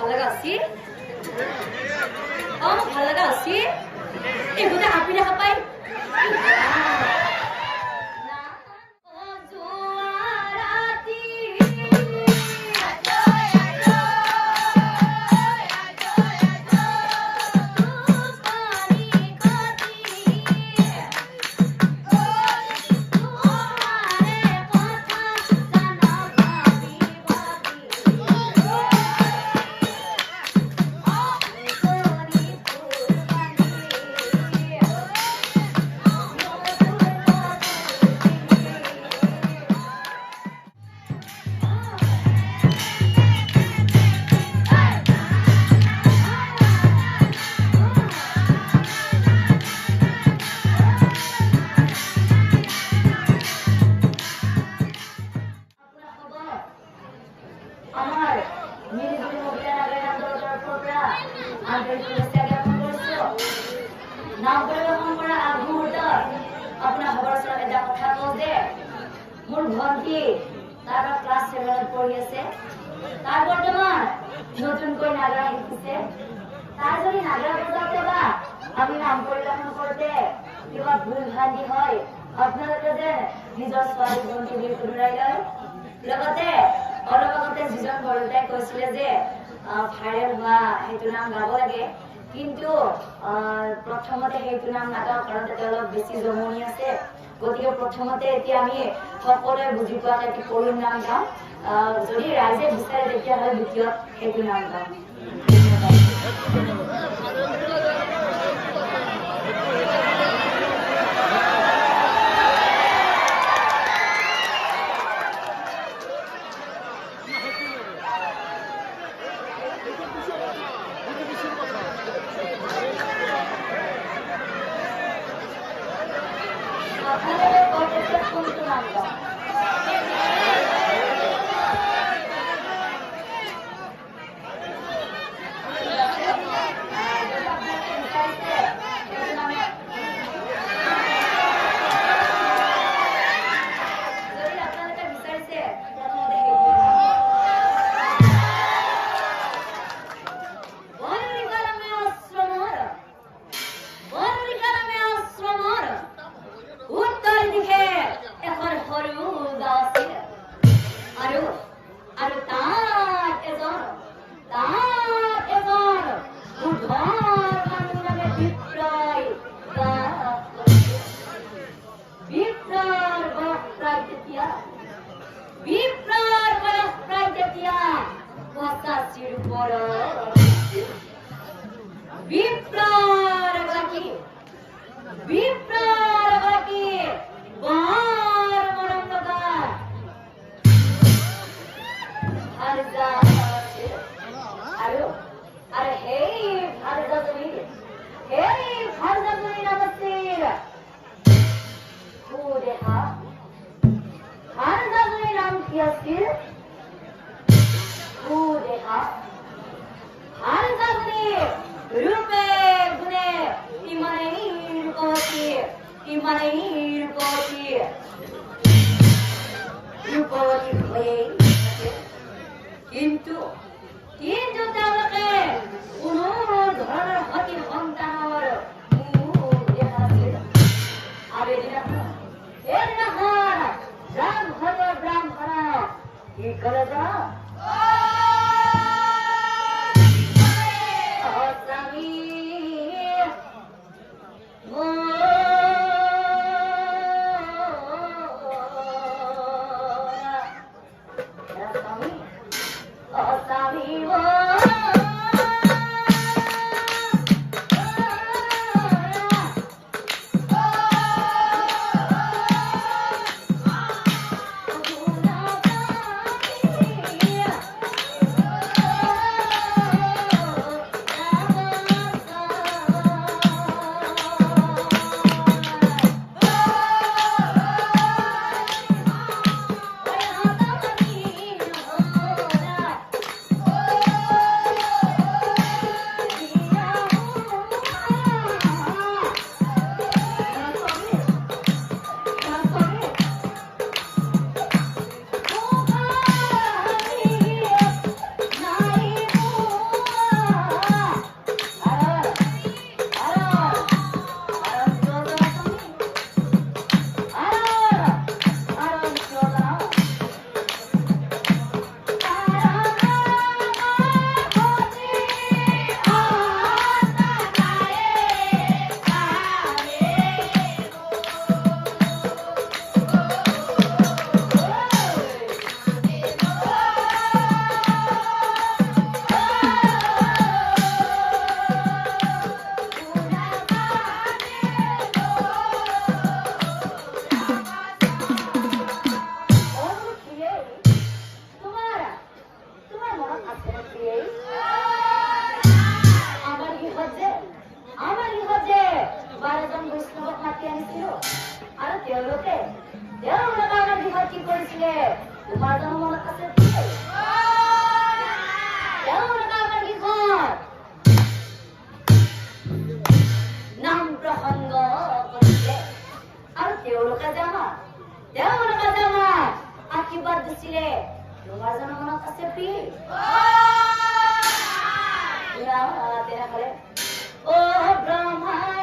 ভাল লগা আছে ভাল লগা আছে এইবোৰে আপি দেখা পাই মোৰ ভন্টি তাৰ ক্লাছ 7 পঢ়ি আছে তাৰ বৰ্তমান নতুনকৈ নাগৰা শিকিছে তাৰ যদি নাগৰা বজাওঁতে বা আমি নাম পৰিৱেশন কৰোঁতে কিবা ভুল ভ্ৰান্তি হয় আপোনালোকে যে নিজৰ ছোৱালী ভন্টিক শুধৰাই লয় লগতে অলপ আগতে যিজন বৰদেউতাই কৈছিলে যে ভাইৰেল হোৱা সেইটো নাম গাব লাগে কিন্তু প্ৰথমতে সেইটো নাম নাগাওঁ কাৰণ তাতে অলপ বেছি জমনি আছে গতিকে প্ৰথমতে এতিয়া আমি সকলোৱে বুজি পোৱা এটা কৰুণ নাম গাম যদি ৰাইজে বিচাৰে তেতিয়াহ'লে দ্বিতীয়ত সেইটো নাম গাম মাতি আনিছিলো আৰু তেওঁলোকে আমাৰ বিষয়ে কি কৰিছিলে তোমাৰ জানো মনত আছে তেওঁলোকে আমাৰ বিষয় নাম প্ৰসংগ কৰিছিলে আৰু তেওঁলোকে যে আমাৰ আশীৰ্বাদ দিছিলে তোমাৰ জানো মনত আছে তেনেহলে ও ব্ৰহ্মায়া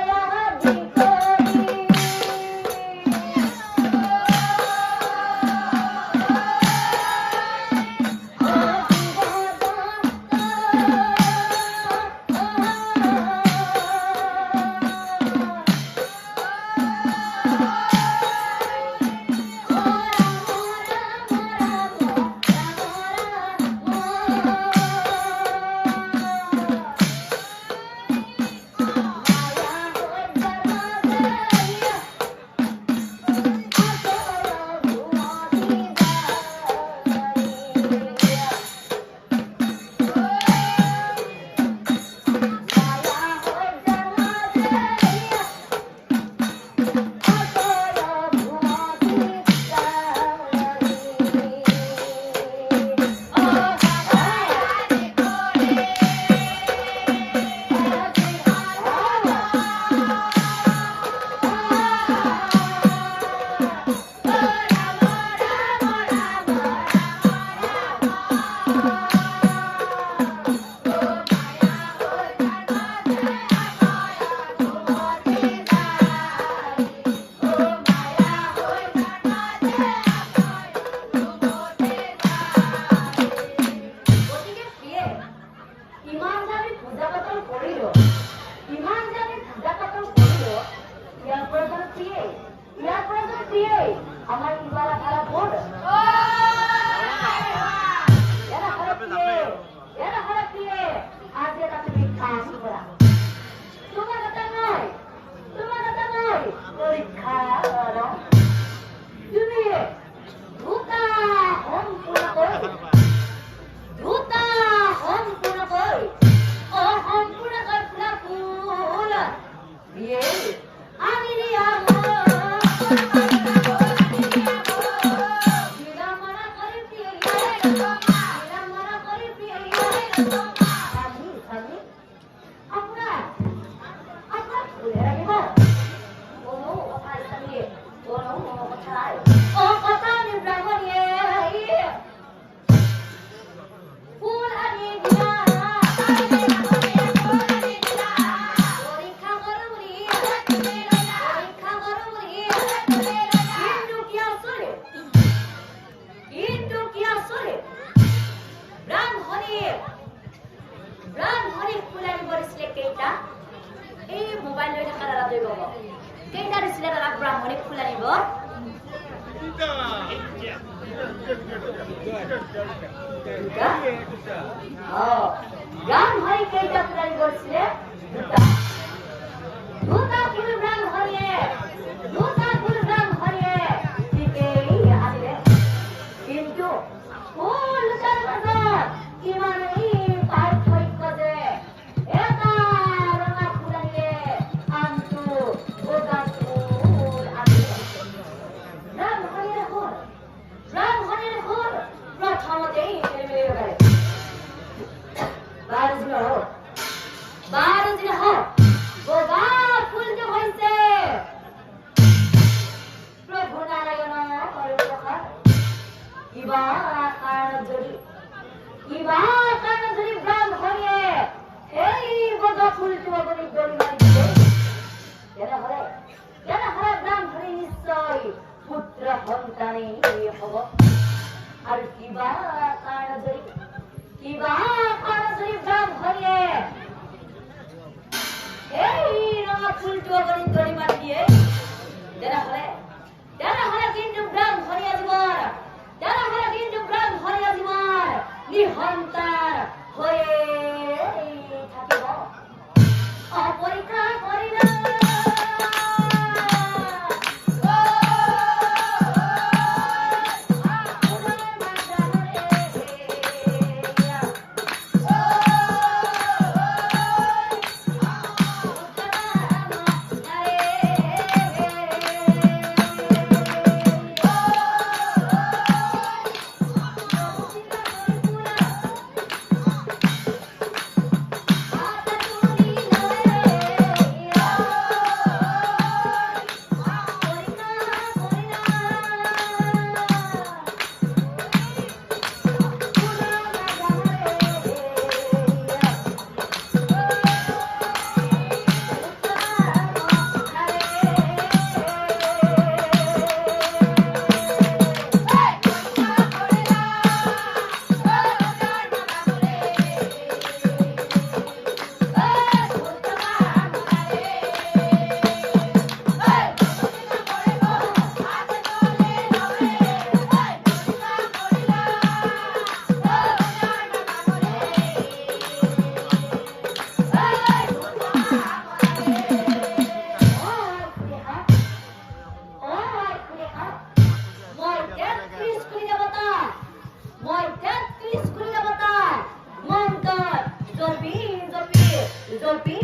জপি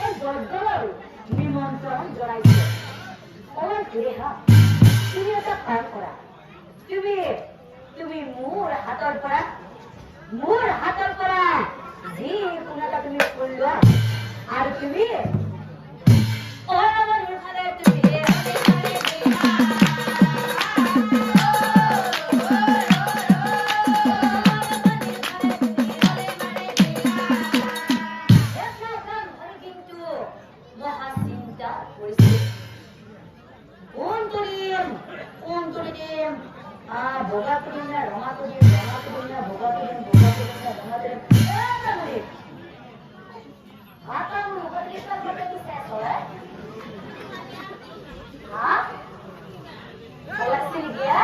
এই গদ্দল নিমন্ত্ৰণ জনাইছে অলপ ঘূৰি হা তুমি এটা কাম কৰা তুমি মোৰ হাতৰ পৰা যি কোনো এটা তুমি ফুল লোৱা আৰু তুমি অৰমৰ ইফালে তুমি boga turin na roma turin na boga turin na roma turin eta turin आता हम उपदेश का बड़े की सेट हो है हाँ अलग से गया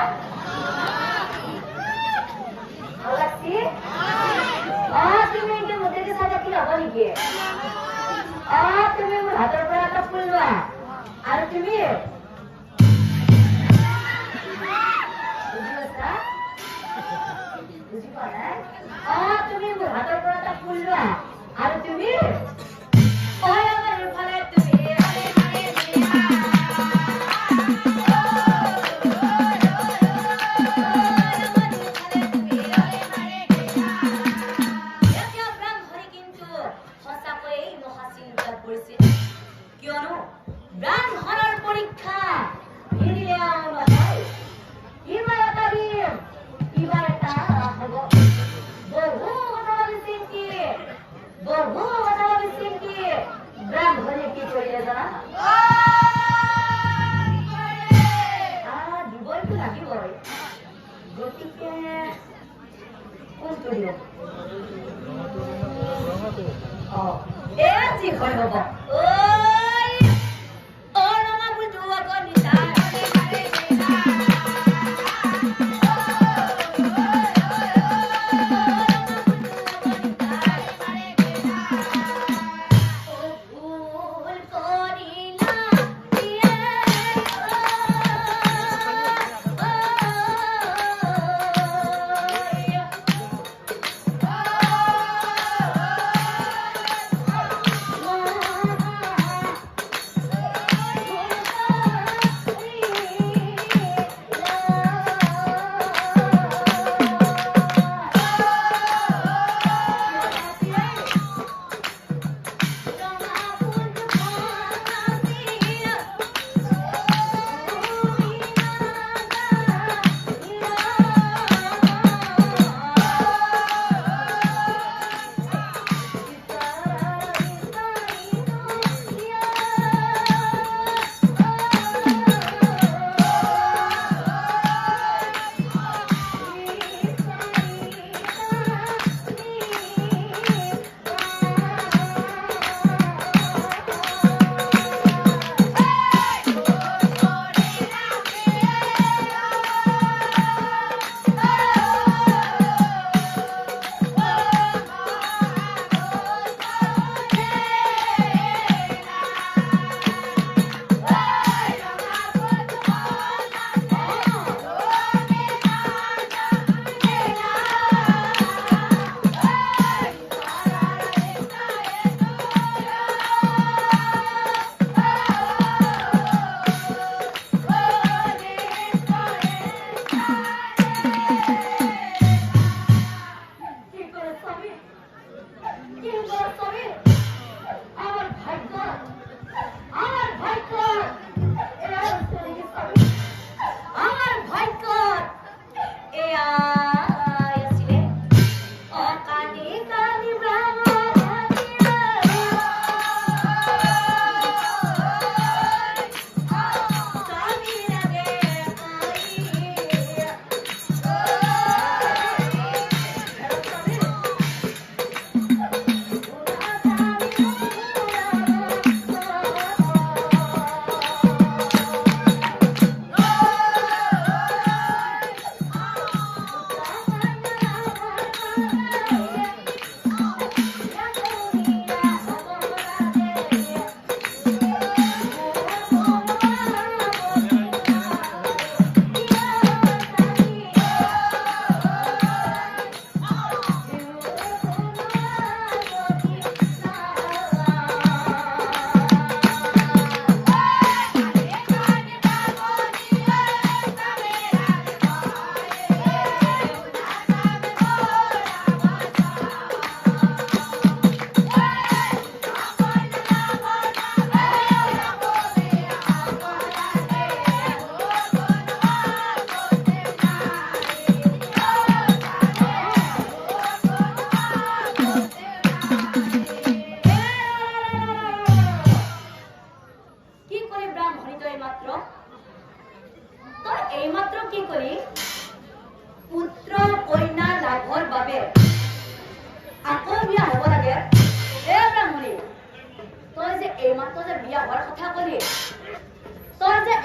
अलग से तुम्हें इनके मुद्दे के साथ अकेला बन गए तुम्हें हाथों पर आता पुलवा और तुम्हें তুমি মোৰ হাতৰ পৰা এটা ফুল লোৱা আৰু তুমি অয়মৰ ফালে তুমি কিয়নো ব্ৰাহ্মণৰ পৰীক্ষা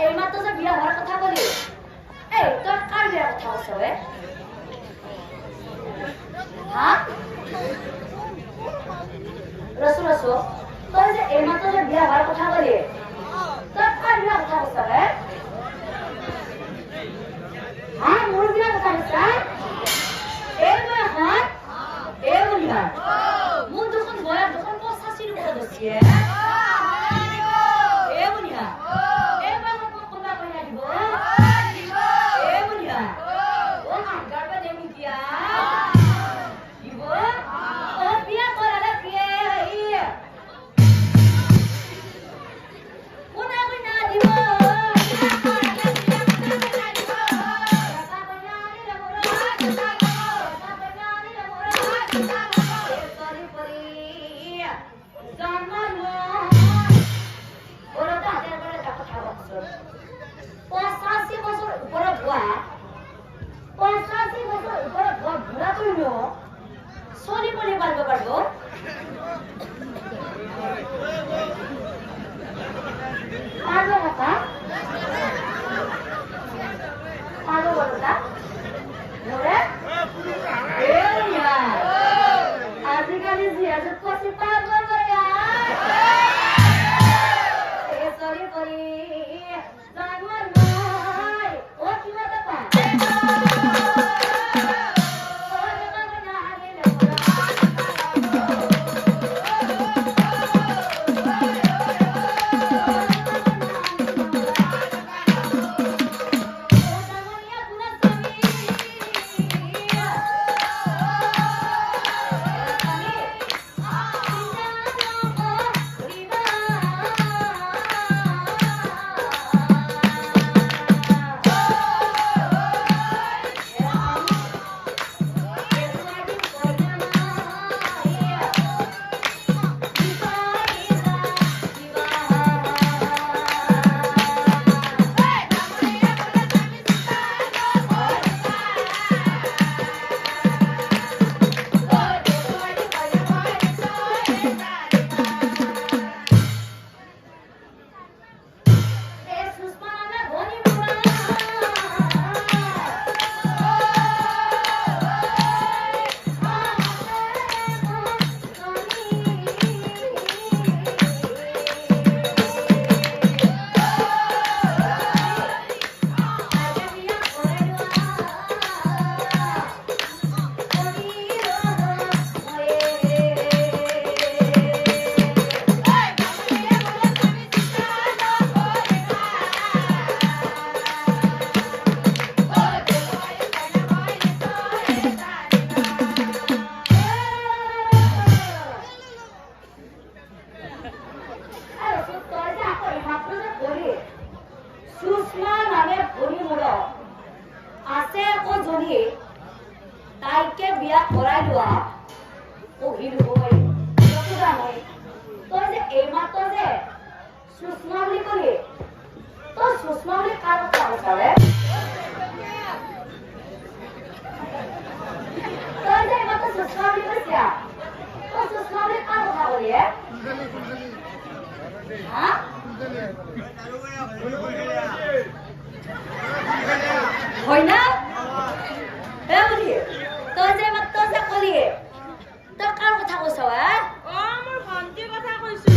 এইমাত্ৰ যে বিয়া হোৱাৰ কথা কলি এই তই কাৰ বিয়াৰ কথা কৈছ বে হা ৰসু তই যে এইমাত্ৰ যে বিয়া হোৱাৰ কথা কলি তই কাৰ বিয়াৰ কথা কৈছ বে হা মোৰ বিয়াৰ কথা কৈছা এই বয়সত এই বুলিবা মোৰ দুখন বয়স দুখন 85 কথা দছিয়ে এই বুলিবা এই বয়সত মোক কোনবা কইনা দিব এই বুলিবা ও আংগাৰ পে দেমি দিয়া দিব ও বিয়া কৰালে বিয়ে কোনা কইনা দিব তাইকে বিয়া কৰাই লোৱা পঢ়িলো হয় তই যে এইমাত্ৰ যে সুষমা বুলি কলি তই সুষমা বুলি কাৰ কথা কৈছাৰে তই যে এইমাত্ৰ সুষমা বুলি কৈছা তই সুষমা বুলি কাৰ কথা কলি হা হয় না তই যে মাত্ৰ যে কলি তই কাৰ কথা কৈছ মোৰ ভণ্টিৰ কথা কৈছো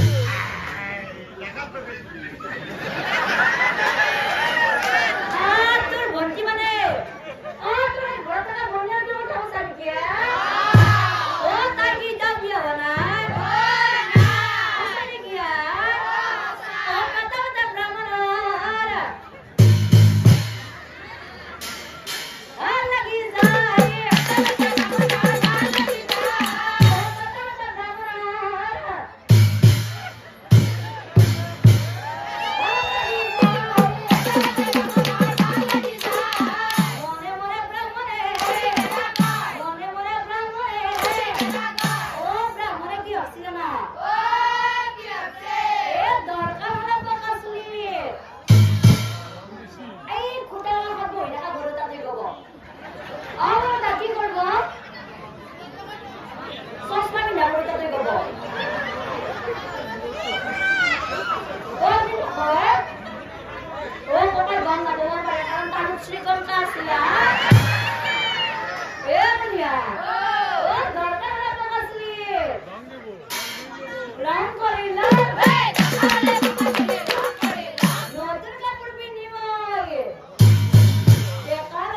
তোৰ ভণ্টি মানে তোৰ ঘৰত থকা ভণ্টিৰ কথা কৈছা নেকি তাই কি এতিয়া বিয়া হোৱা নাই নেকি কথা ব্ৰাহ্মণৰ লাগি যায় শ্রীকণ্ঠ আসিলা এ দুনিয়া ও দরকার হলে বকাসলি রং করিলা নতুন কাপড় বিনিময় বেকার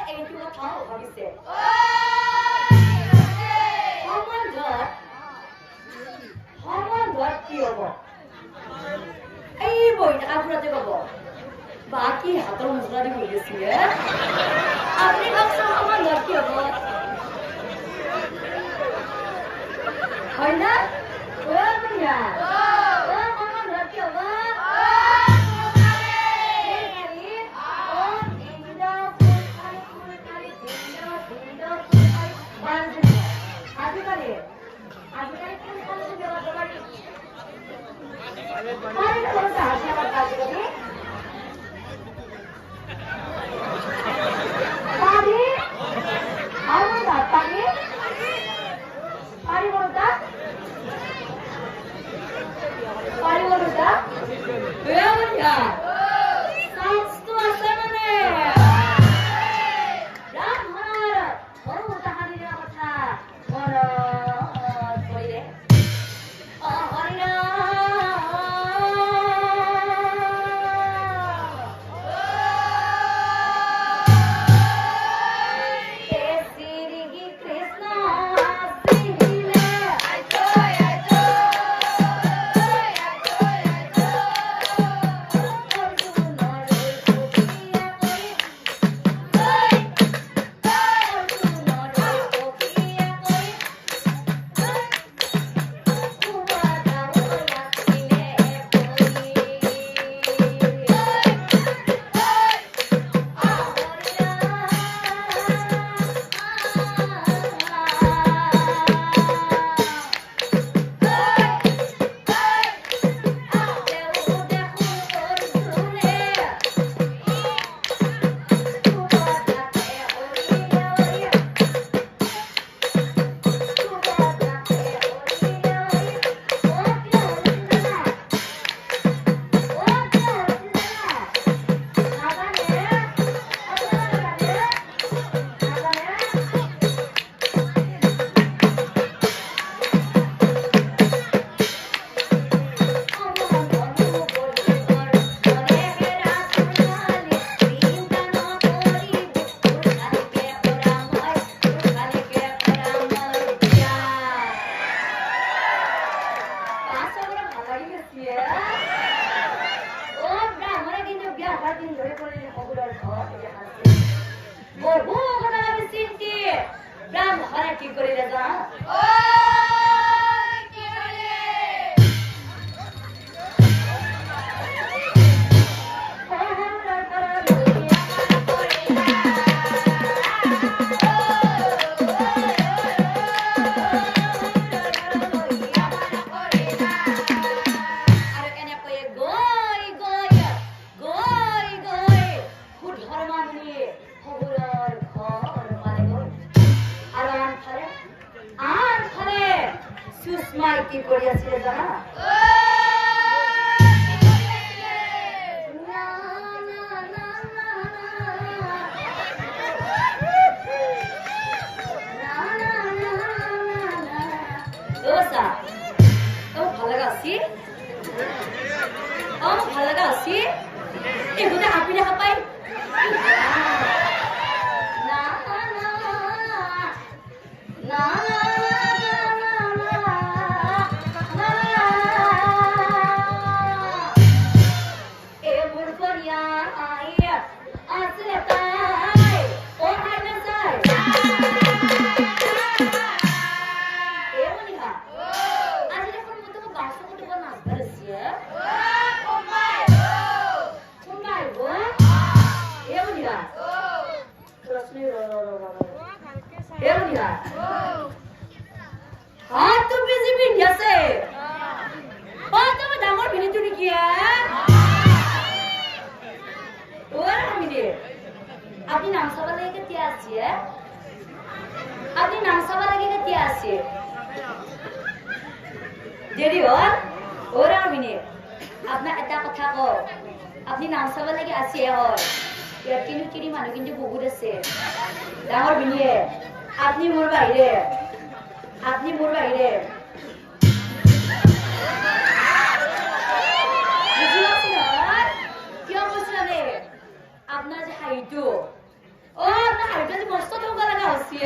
এইটু কথাও ভাবিছে সময় কি হব এই বইটা আপনাতে কব বাকি হাতের মুসলাদি বলেছি আপনি ভাবছেন আমার ঘর কি হব হয় না ও দুনিয়া ও আমার ঘর কি হব কি করিয়াছিলে জানা ভালো আছি এগুলো হাপি দেখা পাই না না আপনি নাম সভা লাগে কেতিয়া আছে আপনি নাম সভা লাগে কেতিয়া আছে দেরি হল ওরা মিনিট আপোনাক এটা কথা কওঁ আপুনি নাম চাব লাগি আছে হয় ইয়াত কিন্তু তিৰি মানুহ কিন্তু বহুত আছে ডাঙৰ বিনিয়ে আপুনি মোৰ বাহিৰে বুজি পাইছে নহয় কিয় কৈছে মানে আপোনাৰ যে হাঁহিটো আপোনাৰ হাঁহিটো যে মস্ত থব লগা হৈছে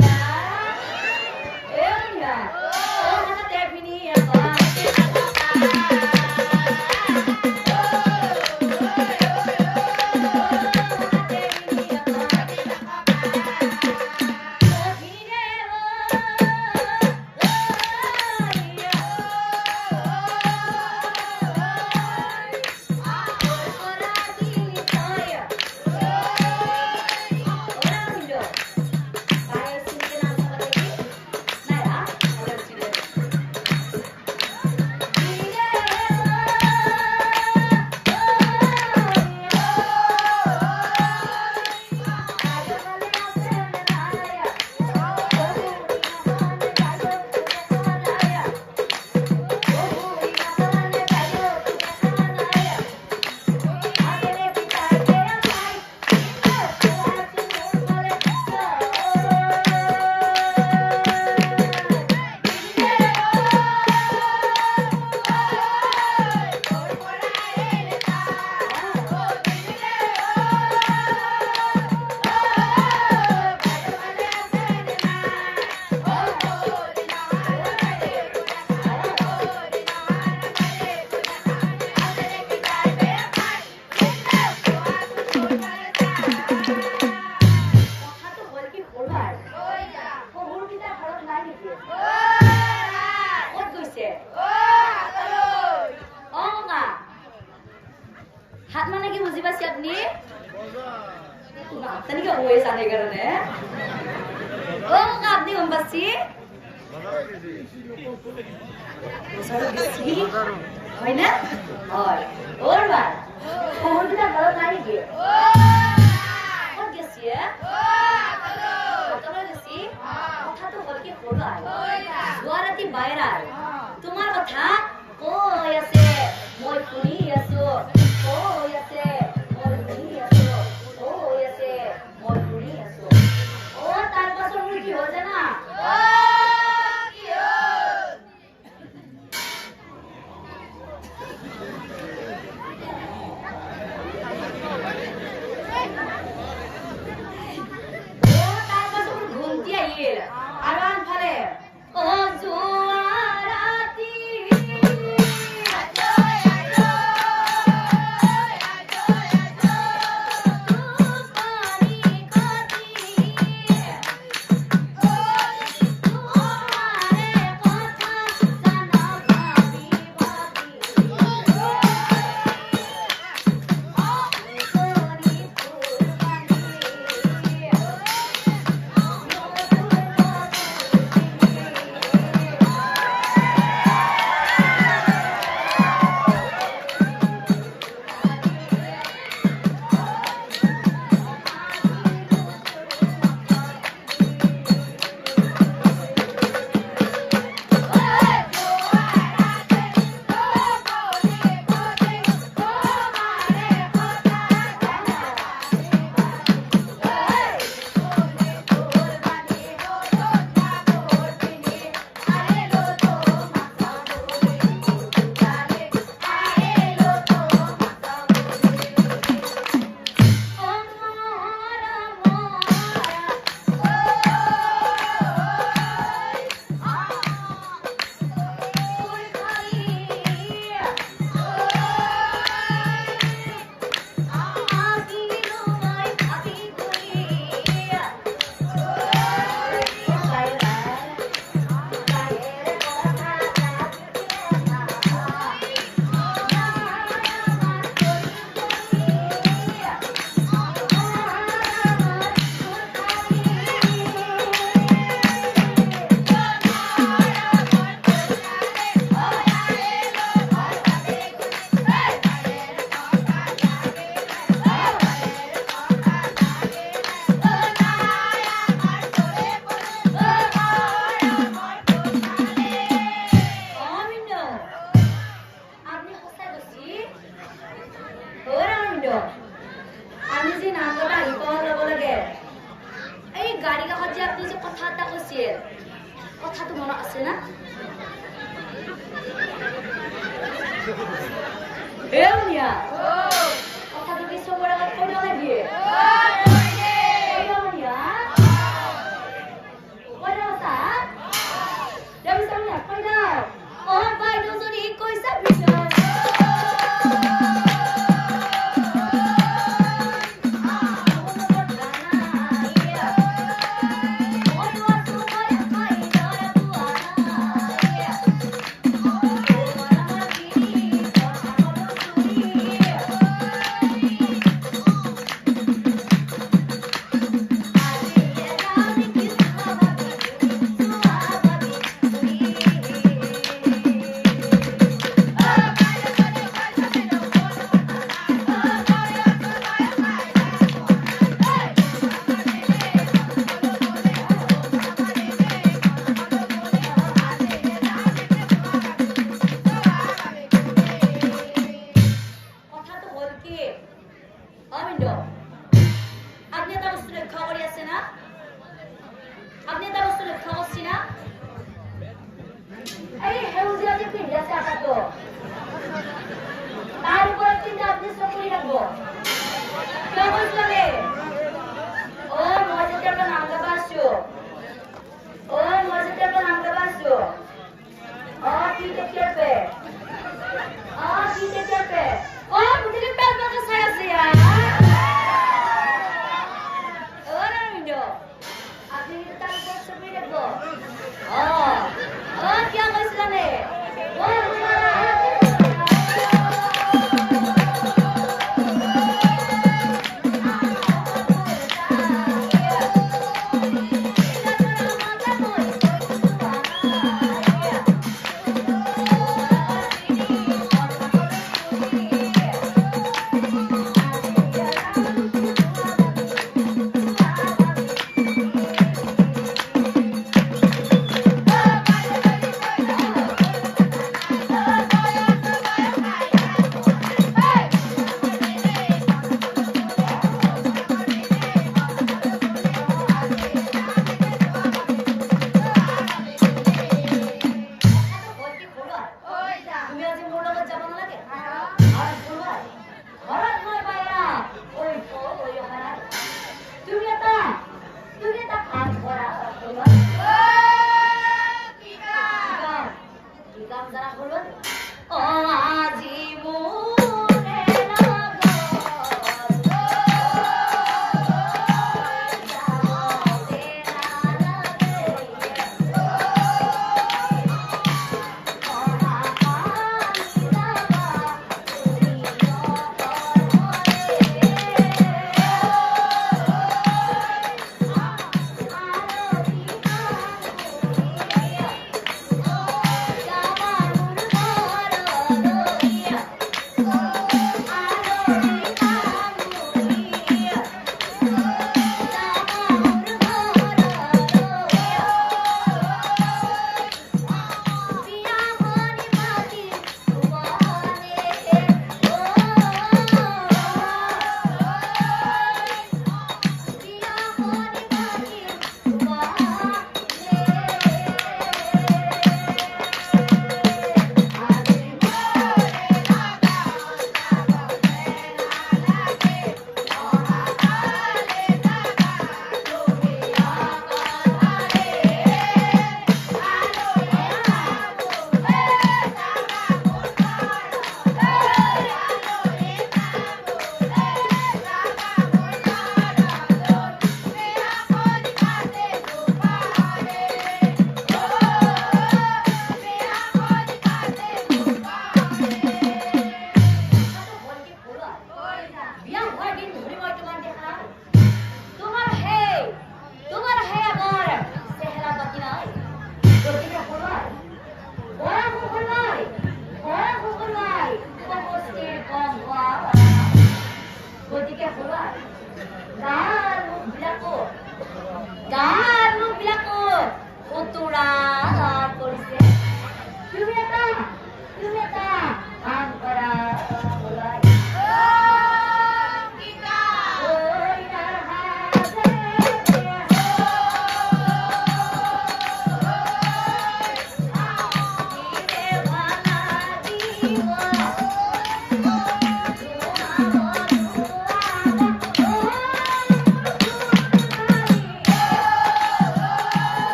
হাত মানে কি বুজি পাইছে আপনি তেনেকে হয়ে জানে কারণে আপনি গম পাচ্ছি হয় না হয় ওর বার খবরটা ভালো নাই কি গেছি কথা তো বলকে পড়ায় জোয়ারাতি বাইরায় তোমার কথা কই আছে মই শুনি আছো কই আছে মই শুনি আছো কই আছে মই শুনি আছো তার পাছৰ মোৰ কি হ'ল জানা কি হ'ল কথাটো মনত আছে না এউনিয়া কথাটো কি চবৰে আগত কৈ লগাই দিয়ে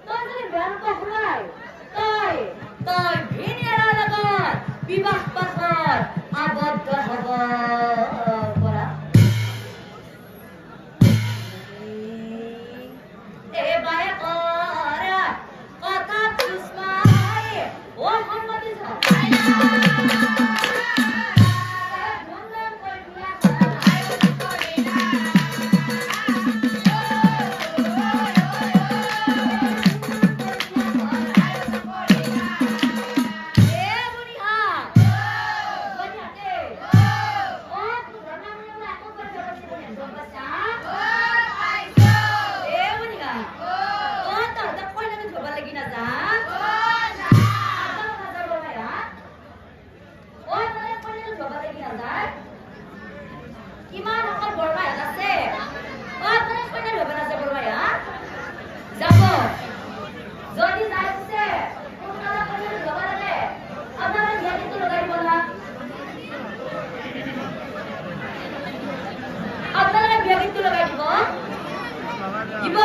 তই যদি বেয়া নোপোৱা শুনাই তই তই ভিনিয়াৰৰ লগত বিবাহ পাশত আবদ্ধ হ'ব পৰা এবাৰে কৰা কথা চুষ্মাই ও সন্মতি কিমান অকল বৰমাই আছে আপোনাৰ কইনা ল'ব নাযাব বৰমাই যাব যদি যাই পিছে সোনকালে কইনা ল'ব লাগে আপোনাৰ বিয়াটো লগাই দিব না আপনারা বিয়া কিন্তু লগাই দিব দিব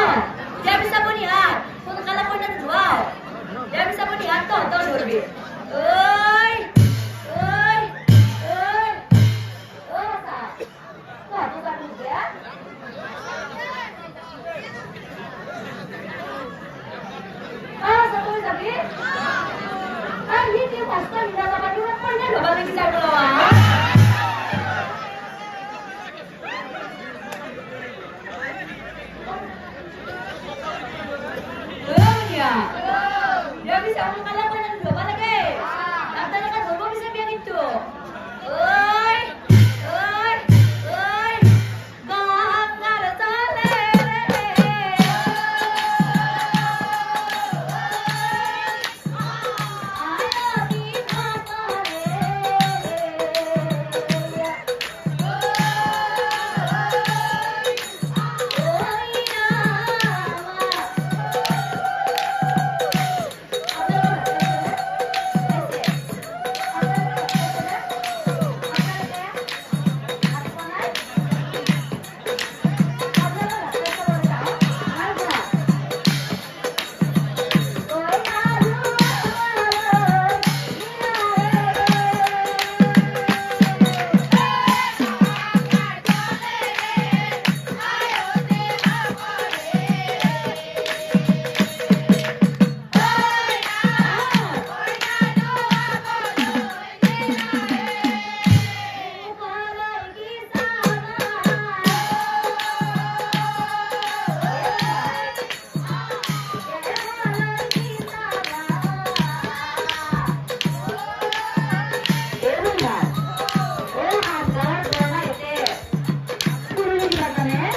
যাই পিছে আপুনি সোনকালে কইনা ধোৱাও যাই পিছে আপুনি তো ধৰবি ঐ ঐ ঐ ও বাবা তো কাটু দিয়া তুমি যাবি ই কি কষ্ট মিলা যাবা তুমি কইনা ল'ব লাগি যাব dia bisa mengalah pada dua lagi. Antara kan dua bisa biar itu. Oi, oi, oi, bangga tale. Ayo kita tale.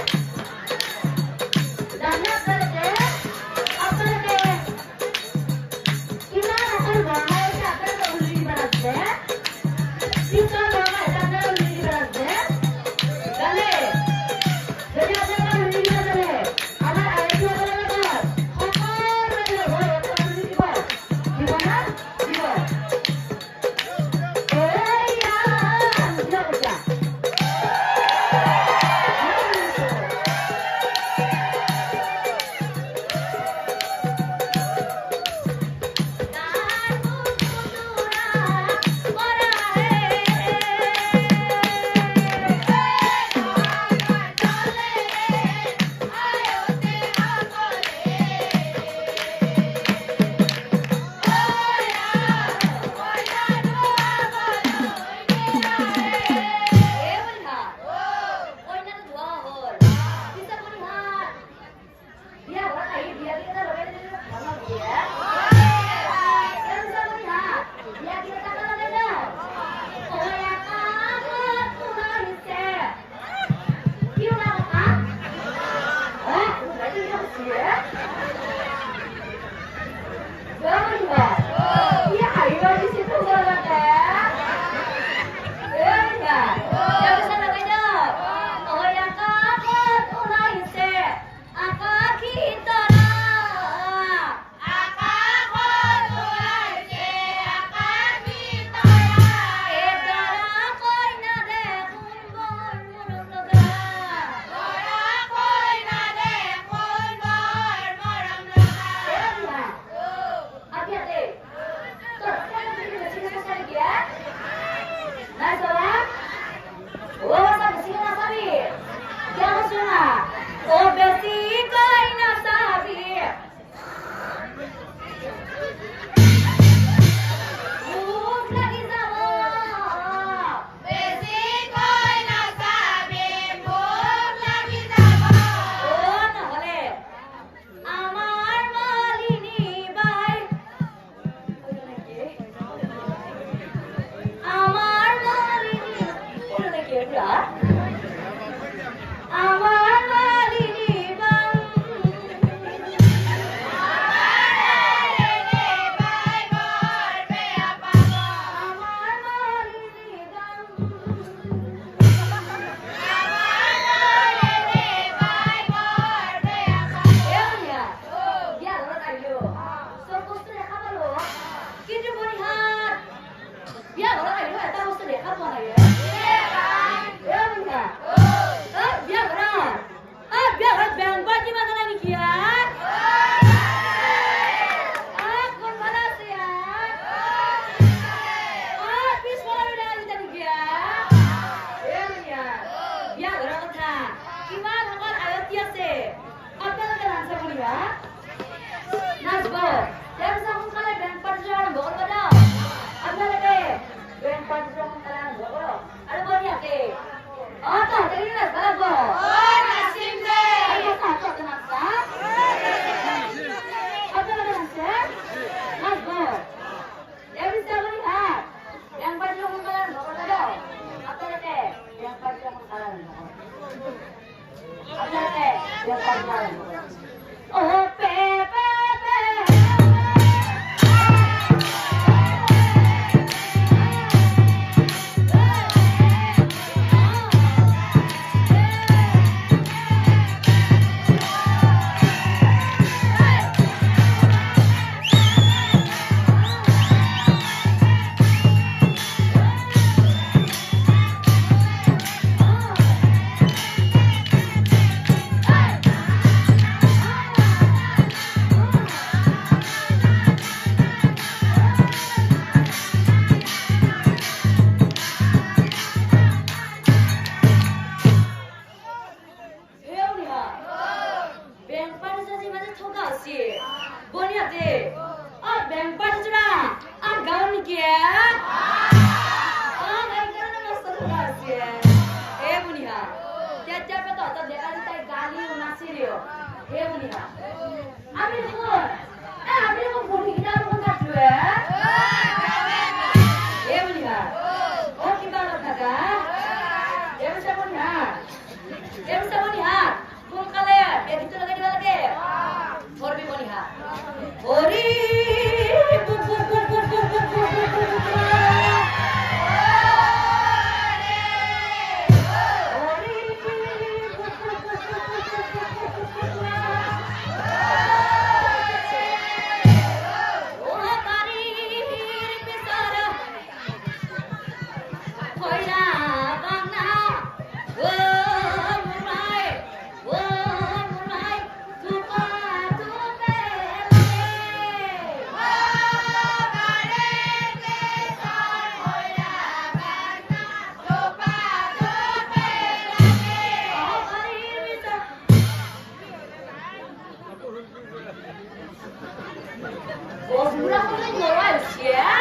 Ayo satu kenapa? Apa ada nasi? Nasi. Ya bisa melihat. Yang baju mengkalan, bapak ada. Apa ada? Yang baju mengkalan. Apa ada? Yang baju mengkalan. Oh, Pepe. Oh, sudah kamu jual sih?